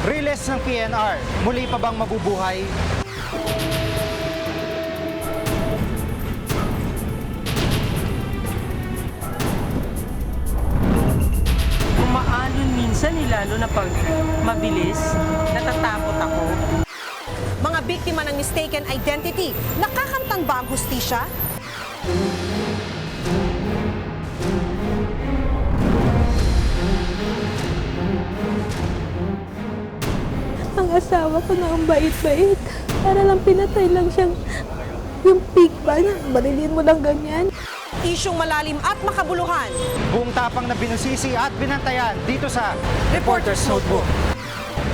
Riles ng PNR, muli pa bang mabubuhay? Umaalon minsan, lalo na pag mabilis, natatakot ako. Mga biktima ng mistaken identity, nakakamtan ba ang hustisya? Ang asawa ko na ang bait-bait. Para lang pinatay lang siyang yung pig ba niya. Barilin mo lang ganyan. Isyong malalim at makabuluhan. Buong tapang na binusisi at binantayan dito sa Reporter's Notebook.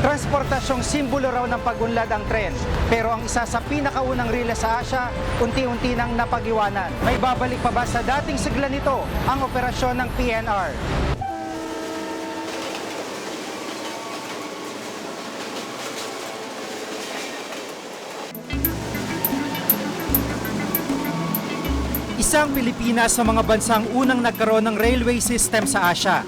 Transportasyong simbolo raw ng pag-unlad ang tren. Pero ang isa sa pinakaunang riles sa Asia, unti-unti nang napag-iwanan. May babalik pa ba sa dating sigla nito ang operasyon ng PNR? Isang Pilipinas sa mga bansang unang nagkaroon ng railway system sa Asia.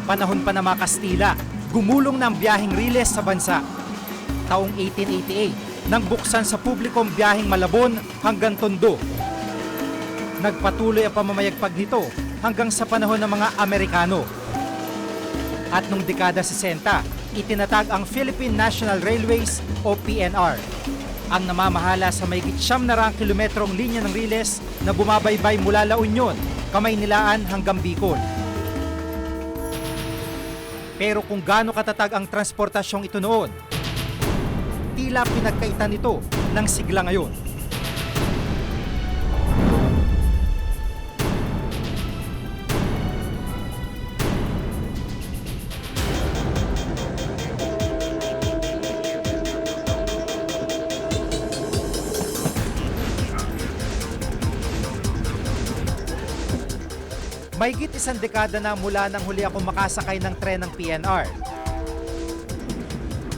Panahon pa na mga Kastila, gumulong ng biyaheng riles sa bansa. Taong 1888, nang buksan sa publikong biyaheng Malabon hanggang Tondo. Nagpatuloy ang pamamayagpag nito hanggang sa panahon ng mga Amerikano. At noong dekada 60, itinatag ang Philippine National Railways o PNR. Ang namamahala sa mahigit 900 kilometrong linya ng riles na bumabaybay mula La Union, Kamaynilaan hanggang Bicol. Pero kung gaano katatag ang transportasyong ito noon, tila pinagkaitan nito ng sigla ngayon. Mahigit isang dekada na mula nang huli ako makasakay ng tren ng PNR.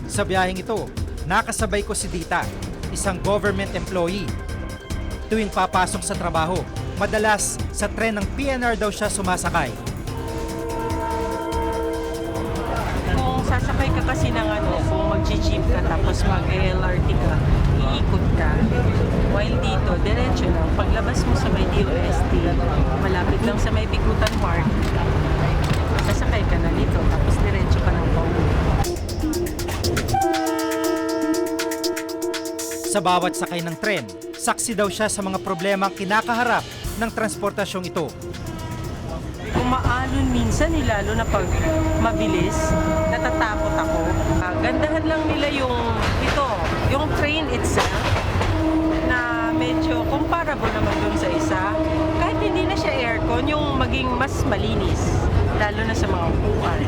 Sa biyaheng ito, nakasabay ko si Dita, isang government employee. Tuwing papasok sa trabaho, madalas sa tren ng PNR daw siya sumasakay. Kung sasakay ka kasi ng kung mag-jeep ka tapos mag-LRT ka, iikot ka. While dito, diretso lang. Paglabas mo sa may DOST, malapit lang sa may Bigutan Park, sasakay ka na dito, tapos diretso ka ng pauwi. Sa bawat sakay ng tren, saksi daw siya sa mga problemang kinakaharap ng transportasyong ito. Umaalon minsan, lalo na pag mabilis, natatakot ako. Gandahan lang nila yung train itself, na medyo comparable naman dun sa isa. Kahit hindi na siya aircon, yung maging mas malinis, lalo na sa mga upuan.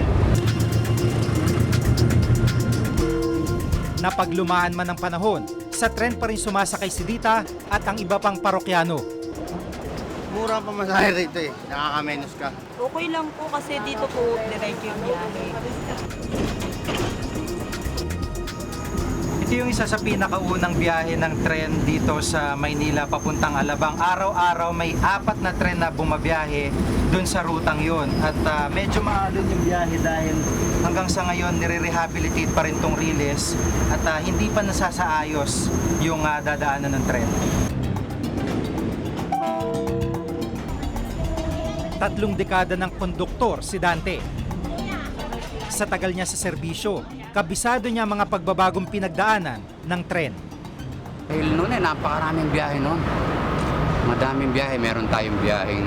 Napaglumaan man ng panahon, sa tren pa rin sumasakay si Dita at ang iba pang parokyano. Mura pa masahe rito eh. Nakakamenos ka. Okay lang po kasi dito po diretso yung biyahe. Ito yung isa sa pinakaunang biyahe ng tren dito sa Maynila papuntang Alabang. Araw-araw may 4 na tren na bumabiyahe dun sa rutang yon. At medyo maalon yung biyahe dahil hanggang sa ngayon nire-rehabilitate pa rin tong riles at hindi pa nasasaayos yung dadaanan ng tren. 3 dekada ng konduktor si Dante. Sa tagal niya sa serbisyo, kabisado niya mga pagbabagong pinagdaanan ng tren. Dahil noon napakaraming biyahe noon. Madaming biyahe. Meron tayong biyaheng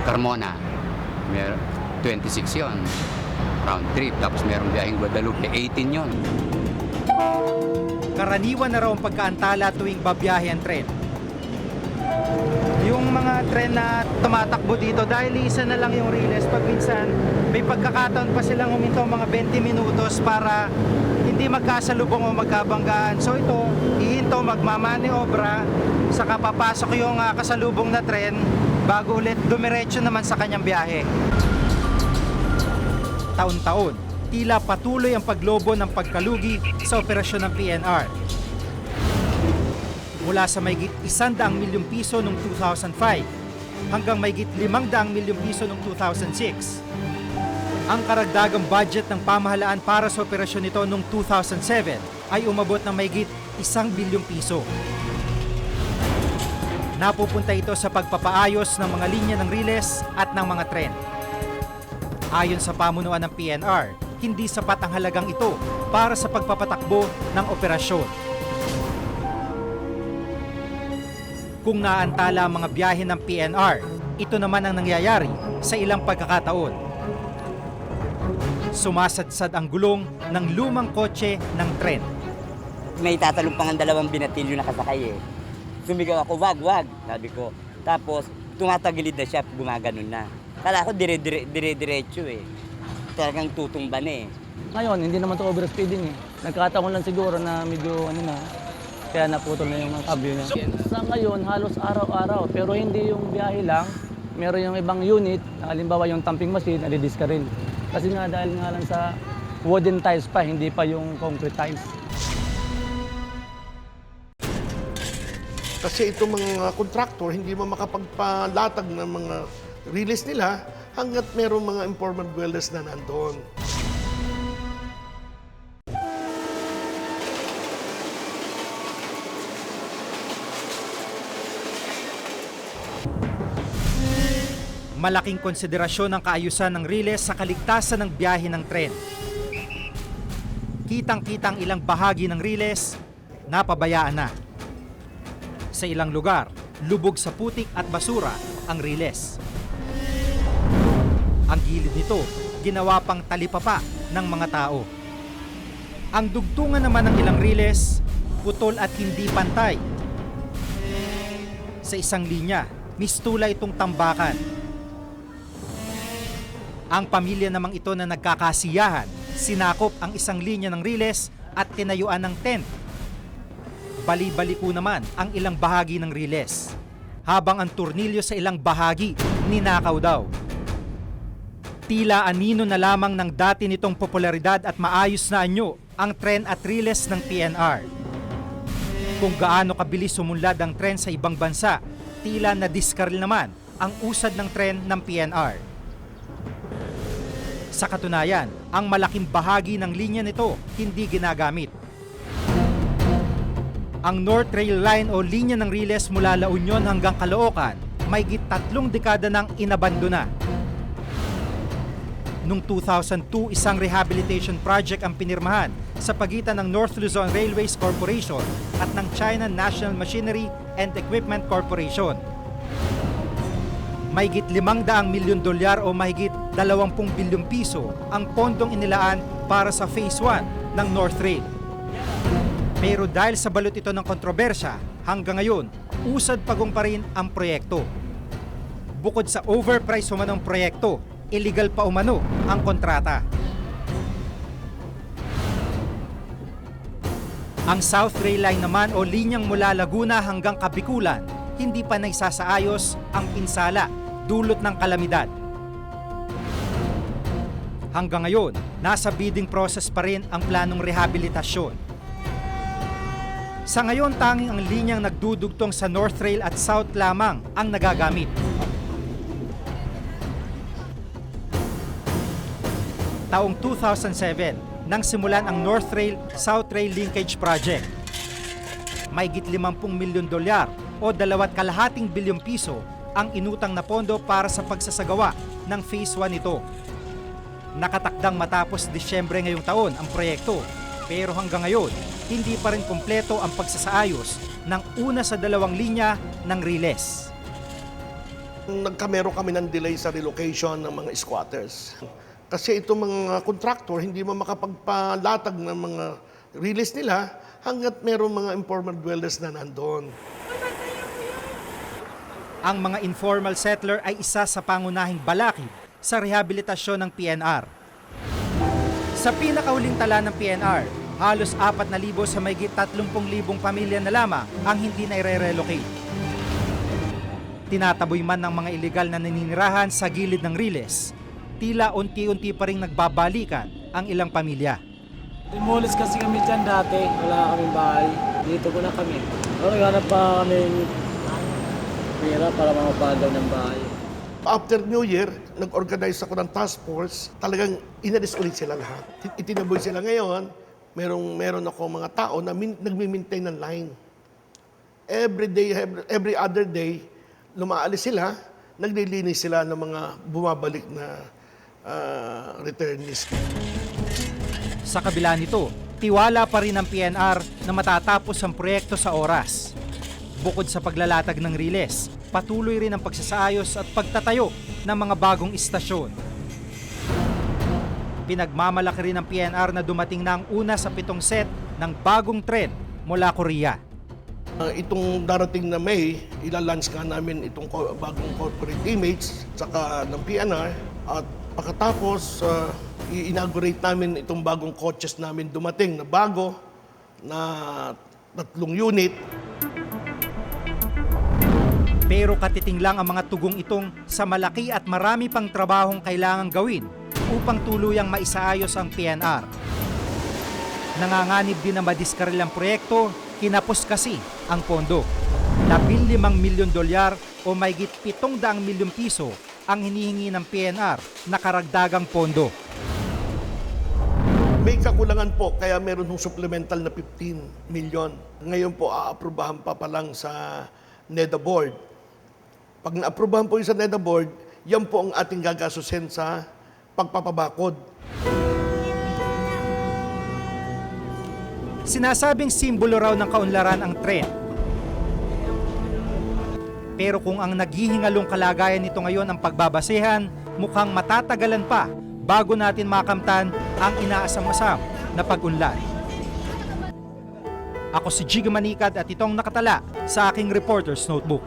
Carmona. 26 yon, round trip. Tapos meron biyaheng Guadalupe, 18 yon. Karaniwan na raw ang pagkaantala tuwing babiyahe ang tren. Yung mga tren na tumatakbo dito, dahil isa na lang yung riles, pag minsan may pagkakataon pa silang huminto mga 20 minutos para hindi magkasalubong o magkabanggaan. So ito, ihinto, magmamaniobra, saka papasok yung kasalubong na tren bago ulit dumiretso naman sa kanyang biyahe. Taon-taon, tila patuloy ang paglobo ng pagkalugi sa operasyon ng PNR. Mula sa mahigit 100 milyong piso noong 2005 hanggang mahigit 500 milyong piso noong 2006. Ang karagdagang budget ng pamahalaan para sa operasyon nito noong 2007 ay umabot ng mahigit 1 bilyong piso. Napupunta ito sa pagpapaayos ng mga linya ng riles at ng mga tren. Ayon sa pamunuan ng PNR, hindi sapat ang halagang ito para sa pagpapatakbo ng operasyon. Kung naantala ang mga biyahe ng PNR, ito naman ang nangyayari sa ilang pagkakataon. Sumasadsad ang gulong ng lumang kotse ng tren. May tatalong pang ang dalawang binatilyo na kasakay eh. Sumigaw ako, wag, sabi ko. Tapos, tumatagilid na siya, gumaganon na. Kala ko dire-diretso eh. Talagang tutumba na eh. Ngayon, hindi naman ito overspeeding eh. Nagkataon lang siguro na medyo kaya naputol na yung mga kabyo niya. Sa ngayon, halos araw-araw, pero hindi yung biyahe lang. Meron yung ibang unit, halimbawa yung tamping machine, alidis ka rin. Kasi nga dahil nga lang sa wooden tiles pa, hindi pa yung concrete tiles. Kasi itong mga contractor, hindi mo makapagpalatag ng mga release nila hanggat merong mga informal dwellers na nandun. Malaking konsiderasyon ang kaayusan ng riles sa kaligtasan ng biyahe ng tren. Kitang-kitang ilang bahagi ng riles napabayaan na. Sa ilang lugar, lubog sa putik at basura ang riles. Ang gilid nito, ginawa pang talipapa ng mga tao. Ang dugtungan naman ng ilang riles, putol at hindi pantay. Sa isang linya, mistula itong tambakan. Ang pamilya namang ito na nagkakasiyahan, sinakop ang isang linya ng riles at tinayuan ng tent. Bali-baliko naman ang ilang bahagi ng riles, habang ang turnilyo sa ilang bahagi ninakaw daw. Tila anino na lamang ng dati nitong popularidad at maayos na anyo ang tren at riles ng PNR. Kung gaano kabilis sumunlad ang tren sa ibang bansa, tila nadiskaril naman ang usad ng tren ng PNR. Sa katunayan, ang malaking bahagi ng linya nito hindi ginagamit. Ang North Rail Line o linya ng riles mula La Union hanggang Caloocan, mahigit 3 dekada nang inabandona. Noong 2002, isang rehabilitation project ang pinirmahan sa pagitan ng North Luzon Railways Corporation at ng China National Machinery and Equipment Corporation. Mahigit $500 milyon o mahigit 20 bilyong piso ang pondong inilaan para sa Phase 1 ng North Rail. Pero dahil sa balot ito ng kontrobersya, hanggang ngayon, usad pagong pa rin ang proyekto. Bukod sa overpriced umanong proyekto, illegal pa umano ang kontrata. Ang South Rail Line naman o linyang mula Laguna hanggang Kabikulan, hindi pa naisasaayos ang pinsala dulot ng kalamidad. Hanggang ngayon, nasa bidding process pa rin ang planong rehabilitasyon. Sa ngayon, tanging ang linyang nagdudugtong sa North Rail at South lamang ang nagagamit. Taong 2007, nang simulan ang North Rail South Rail Linkage Project. Mahigit $50 milyon o 2.5 bilyong piso ang inutang na pondo para sa pagsasagawa ng Phase 1 nito. Nakatakdang matapos Disyembre ngayong taon ang proyekto, pero hanggang ngayon, hindi pa rin kumpleto ang pagsasaayos ng una sa 2 linya ng riles. Nagkamero kami ng delay sa relocation ng mga squatters. Kasi itong mga contractor, hindi mo makapagpalatag ng mga release nila hanggat merong mga informal dwellers na nandun. Ang mga informal settler ay isa sa pangunahing balakid sa rehabilitasyon ng PNR. Sa pinakahuling tala ng PNR, halos 4,000 sa mahigit 30,000 pamilya na lamang ang hindi na i-relocate. Tinataboy man ng mga iligal na naninirahan sa gilid ng riles, tila unti-unti pa rin nagbabalikan ang ilang pamilya. Demolis kasi kami dyan dati, wala kaming bahay. Dito ko na kami. Pero naghanap pa kami pera para makapagaw ng bahay. After New Year, nag-organize ako ng task force, talagang inalis ulit sila lahat. Itinaboy sila ngayon, meron ako mga tao na nagmi-maintain ng line. Every day, every other day, lumaalis sila, naglilinis sila ng mga bumabalik na returnees. Sa kabila nito, tiwala pa rin ng PNR na matatapos ang proyekto sa oras. Bukod sa paglalatag ng riles, patuloy rin ang pagsasaayos at pagtatayo ng mga bagong istasyon. Pinagmamalaki rin ng PNR na dumating na ang una sa 7 set ng bagong tren mula Korea. Itong darating na May, ilalunch nga namin itong bagong corporate image saka ng PNR at pagkatapos i-inaugurate namin itong bagong coaches namin dumating na bago na 3 unit. Pero katiting lang ang mga tugong itong sa malaki at marami pang trabahong kailangang gawin upang tuluyang maisaayos ang PNR. Nanganganib din na madiskaril ang proyekto, kinapos kasi ang pondo. $15 milyon o mahigit 700 milyong piso ang hinihingi ng PNR na karagdagang pondo. May kakulangan po, kaya meron ng supplemental na 15 million. Ngayon po, aaprubahan pa lang sa NEDA Board. Pag naaprubahan po yung sa NEDA Board, yan po ang ating gagasusin sa pagpapabakod. Sinasabing simbolo raw ng kaunlaran ang tren. Pero kung ang naghihingalong kalagayan nito ngayon ang pagbabasehan, mukhang matatagalan pa bago natin makamtan ang inaasam-asam na pag-unlad. Ako si Jigo Manikad at itong nakatala sa aking Reporter's Notebook.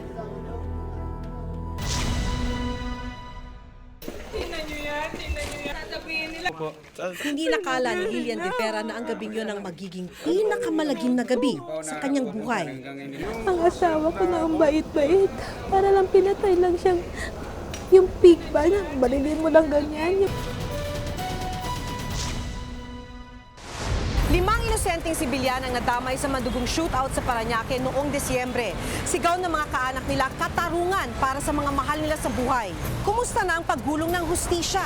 Hindi nakala ni Lilian de Vera na ang gabing yun ang magiging pinakamalagim na gabi sa kanyang buhay. Ang asawa ko na ang bait-bait. Para lang pinatay lang siyang yung pig ba na barilin mo lang ganyan. 5 inosenteng sibilyan ang nadamay sa madugong shootout sa Parañaque noong Desyembre. Sigaw ng mga kaanak nila katarungan para sa mga mahal nila sa buhay. Kumusta na ang paggulong ng hustisya?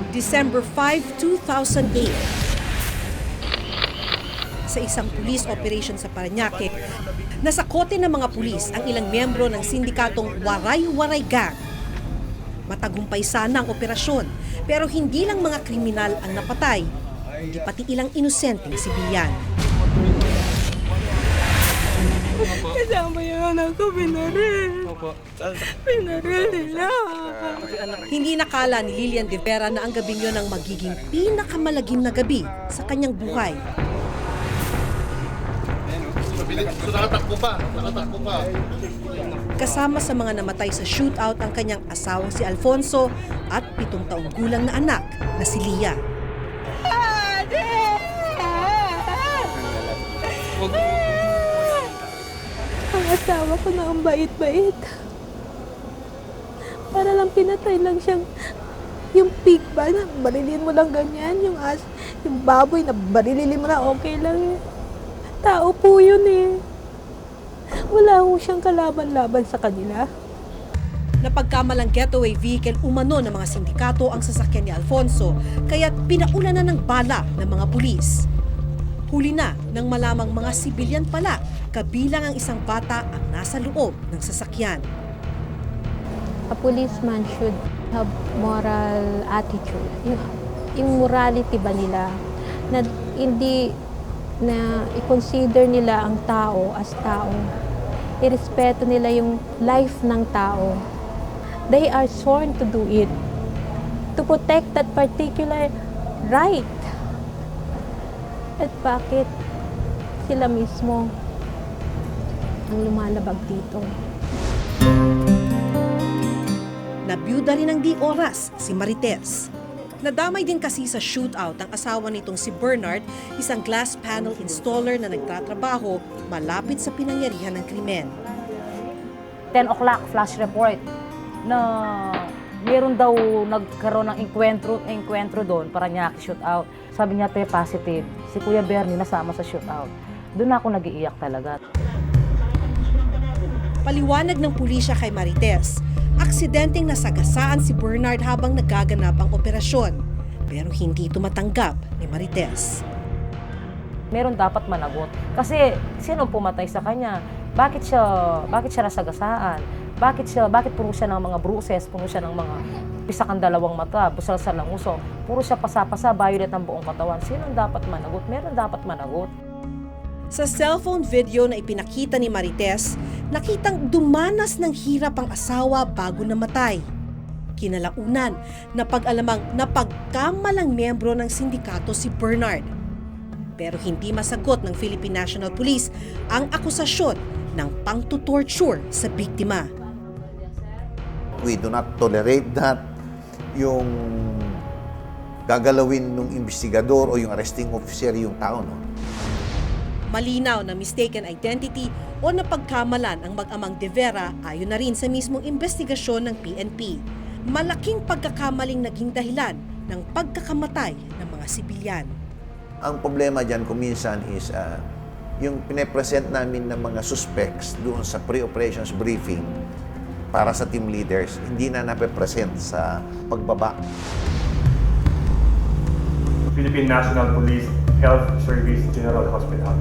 December 5, 2008. Sa isang police operation sa Parañaque, nasakote ng mga pulis ang ilang miyembro ng sindikatong Waray-Waray Gang. Matagumpay sana ang operasyon, pero hindi lang mga kriminal ang napatay, hindi pati ilang inosenteng sibilyan. Kasama yung anak ko, binaril. Binaril nila. Hindi nakala ni Lilian de Vera na ang gabing yun ang magiging pinakamalagim na gabi sa kanyang buhay. Nakatakbo pa. Kasama sa mga namatay sa shootout ang kanyang asawang si Alfonso at 7 taong gulang na anak na si Lia. Ang asawa ko na ang bait-bait. Para lang pinatay lang siyang yung pig ba na barilin mo lang ganyan. Yung baboy na barilin mo na okay lang. Tao po yun eh. Wala ho siyang kalaban-laban sa kanila. Napagkamalang getaway vehicle umano ng mga sindikato ang sasakyan ni Alfonso, kaya't pinaula na ng bala ng mga pulis. Huli na nang malamang mga sibilyan pala, kabilang ang isang bata ang nasa loob ng sasakyan. A policeman should have moral attitude. Yung morality ba nila na hindi na i-consider nila ang tao as tao. Irespeto nila yung life ng tao. They are sworn to do it. To protect that particular right. At bakit sila mismo ang lumalabag dito? Nabiyuda rin ng di oras si Marites. Nadamay din kasi sa shootout ang asawa nitong si Bernard, isang glass panel installer na nagtatrabaho malapit sa pinangyarihan ng krimen. 10 o'clock flash report na meron daw nagkaroon ng enkwentro doon, Parañaque shootout. Sabi niya, positive. Si Kuya Bernie nasama sa shootout. Doon ako nag-iiyak talaga. Paliwanag ng pulisya kay Marites, aksidenteng nasagasaan si Bernard habang nagaganap ang operasyon. Pero hindi ito matanggap ni Marites. Meron dapat managot. Kasi sino pumatay sa kanya? Bakit siya nasagasaan? Bakit puro siya ng mga bruises, puro siya ng mga pisak ang dalawang mata, busal-sal ng uso, puro siya pasa-pasa, violet ang buong katawan. Sino dapat managot? Meron dapat managot. Sa cellphone video na ipinakita ni Marites, nakitang dumanas ng hirap ang asawa bago namatay. Kinalaunan, napag-alamang napagkamalang miyembro ng sindikato si Bernard. Pero hindi masagot ng Philippine National Police ang akusasyon ng pangtutorture sa biktima. We do not tolerate that. Yung gagalawin ng investigador o yung arresting officer yung tao, no? Malinaw na mistaken identity o napagkamalan ang mag-amang De Vera ayon na rin sa mismong investigasyon ng PNP. Malaking pagkakamaling naging dahilan ng pagkakamatay ng mga sibilyan. Ang problema dyan kuminsan is yung pinapresent namin ng mga suspects doon sa pre-operations briefing para sa team leaders, hindi na nape-present sa pagbaba. Philippine National Police Health Service General Hospital.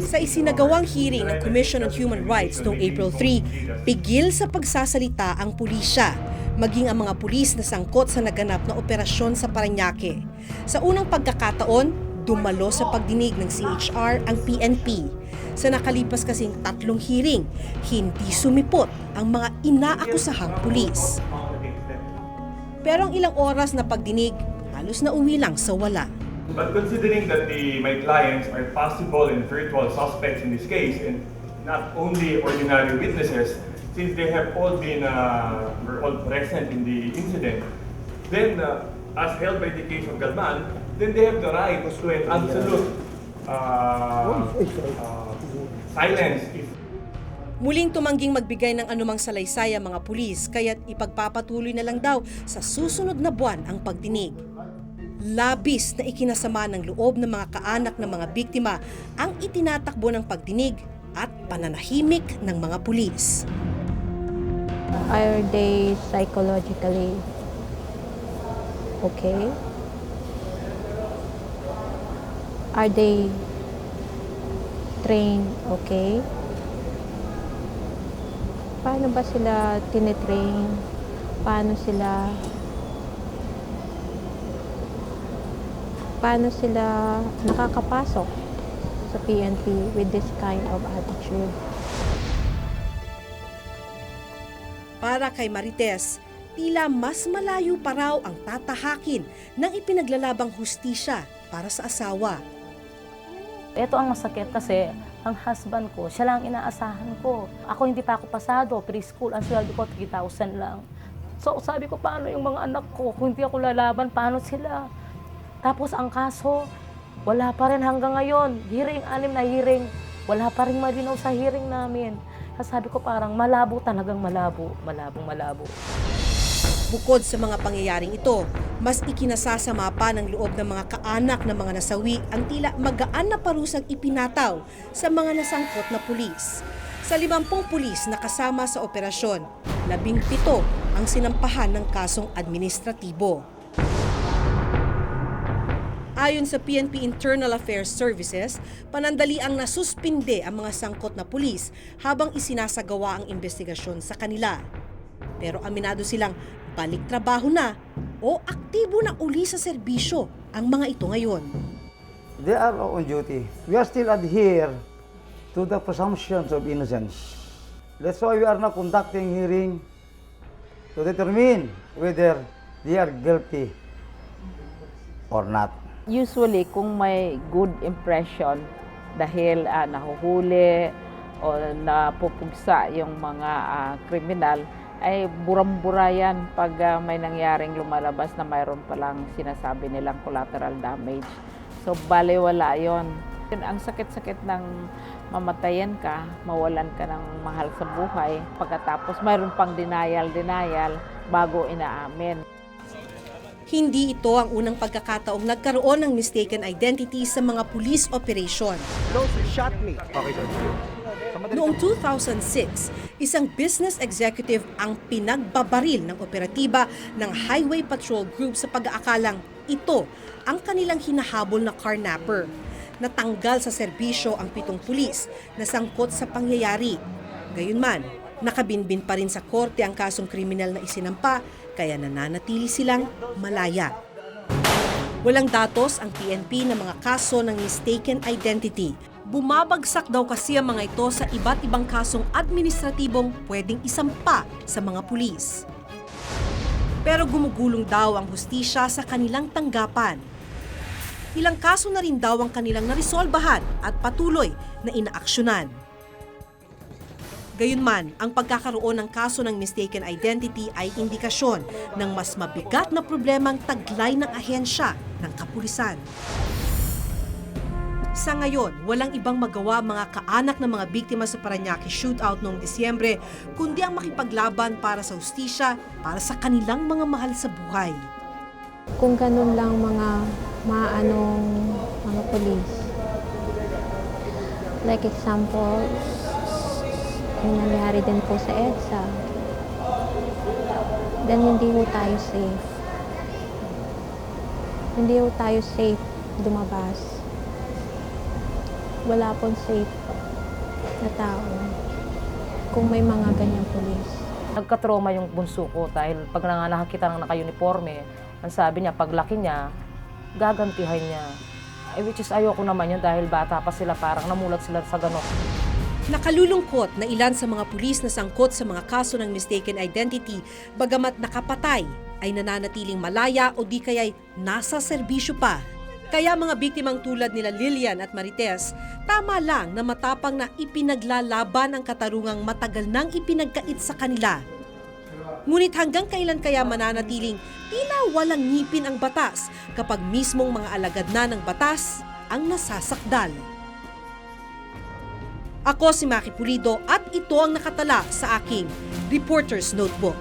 Sa isinagawang hearing ng Commission on Human Rights noong April 3, pigil sa pagsasalita ang pulisya, maging ang mga pulis na sangkot sa naganap na operasyon sa Parañaque. Sa unang pagkakataon, dumalo sa pagdinig ng CHR ang PNP. Sa nakalipas kasing 3 hearing, hindi sumipot ang mga inaakusahang pulis. Pero ang ilang oras na pagdinig, halos nauwi lang sa wala. But considering that my clients are possible and virtual suspects in this case and not only ordinary witnesses, since they have all been were all present in the incident, then as held by the case of Galvan, then they have the right to an absolute silence. Muling tumangging magbigay ng anumang salaysay ang mga pulis, kaya't ipagpapatuloy na lang daw sa susunod na buwan ang pagdinig. Labis na ikinasama ng loob ng mga kaanak ng mga biktima ang itinatakbo ng pagdinig at pananahimik ng mga pulis. Are they psychologically okay? Are they trained okay? Paano ba sila tinitrain? Paano sila nakakapasok sa PNP with this kind of attitude? Para kay Marites, tila mas malayo pa raw ang tatahakin ng ipinaglalabang hustisya para sa asawa. Ito ang masakit kasi ang husband ko, siya lang inaasahan ko. Ako hindi pa ako pasado, preschool, ang sweldo ko 3,000 lang. So sabi ko, paano yung mga anak ko? Kung hindi ako lalaban, paano sila? Tapos ang kaso, wala pa rin hanggang ngayon. Hearing, 6 na hearing, wala pa rin malinaw sa hearing namin. Sabi ko parang malabo, talagang malabo. Bukod sa mga pangyayaring ito, mas ikinasasama pa ng loob ng mga kaanak ng mga nasawi ang tila magaan na parusang ipinataw sa mga nasangkot na pulis. Sa 50 pulis na kasama sa operasyon, 17 ang sinampahan ng kasong administratibo. Ayon sa PNP Internal Affairs Services, panandali ang nasuspinde ang mga sangkot na pulis habang isinasagawa ang investigasyon sa kanila. Pero aminado silang balik trabaho na o aktibo na uli sa serbisyo ang mga ito ngayon. They are on duty. We are still adhere to the presumptions of innocence. That's why we are now conducting hearing to determine whether they are guilty or not. Usually, kung may good impression dahil nahuhuli o napupugsa yung mga kriminal, ay buram-bura yan pag may nangyaring lumalabas na mayroon palang sinasabi nilang collateral damage. So, baliwala yon. Ang sakit-sakit ng mamatayan ka, mawalan ka ng mahal sa buhay. Pagkatapos mayroon pang denial, bago inaamin. Hindi ito ang unang pagkakataong nagkaroon ng mistaken identity sa mga police operation. Noong 2006, isang business executive ang pinagbabaril ng operatiba ng Highway Patrol Group sa pag-aakalang ito ang kanilang hinahabol na carnapper. Natanggal sa serbisyo ang 7 pulis na sangkot sa pangyayari. Gayunman, nakabinbin pa rin sa korte ang kasong kriminal na isinampa, kaya nananatili silang malaya. Walang datos ang PNP ng mga kaso ng mistaken identity. Bumabagsak daw kasi ang mga ito sa iba't ibang kasong administratibong pwedeng isampa sa mga pulis. Pero gumugulong daw ang hustisya sa kanilang tanggapan. Ilang kaso na rin daw ang kanilang naresolbahan at patuloy na inaaksyonan. Gayunman, ang pagkakaroon ng kaso ng mistaken identity ay indikasyon ng mas mabigat na problemang taglay ng ahensya ng kapulisan. Sa ngayon, walang ibang magawa mga kaanak ng mga biktima sa Parañaque shootout noong Disyembre, kundi ang makipaglaban para sa hustisya para sa kanilang mga mahal sa buhay. Kung ganun lang mga polis. Like example, yung nangyari din po sa EDSA, then hindi po tayo safe. Hindi po tayo safe lumabas. Wala pong safe na tao kung may mga ganyang pulis. Nagka-trauma yung bunso ko dahil pag nakakita ng naka-uniforme, ang sabi niya, paglaki niya, gagantihan niya. Which is ayoko naman yun dahil bata pa sila, parang namulat sila sa ganok. Nakalulungkot na ilan sa mga pulis na sangkot sa mga kaso ng mistaken identity, bagamat nakapatay, ay nananatiling malaya o di kaya'y nasa serbisyo pa. Kaya mga biktimang tulad nila Lilian at Marites, tama lang na matapang na ipinaglalaban ang katarungang matagal nang ipinagkait sa kanila. Ngunit hanggang kailan kaya mananatiling tila walang ngipin ang batas kapag mismong mga alagad na ng batas ang nasasakdal? Ako si Maki Pulido at ito ang nakatala sa aking Reporter's Notebook.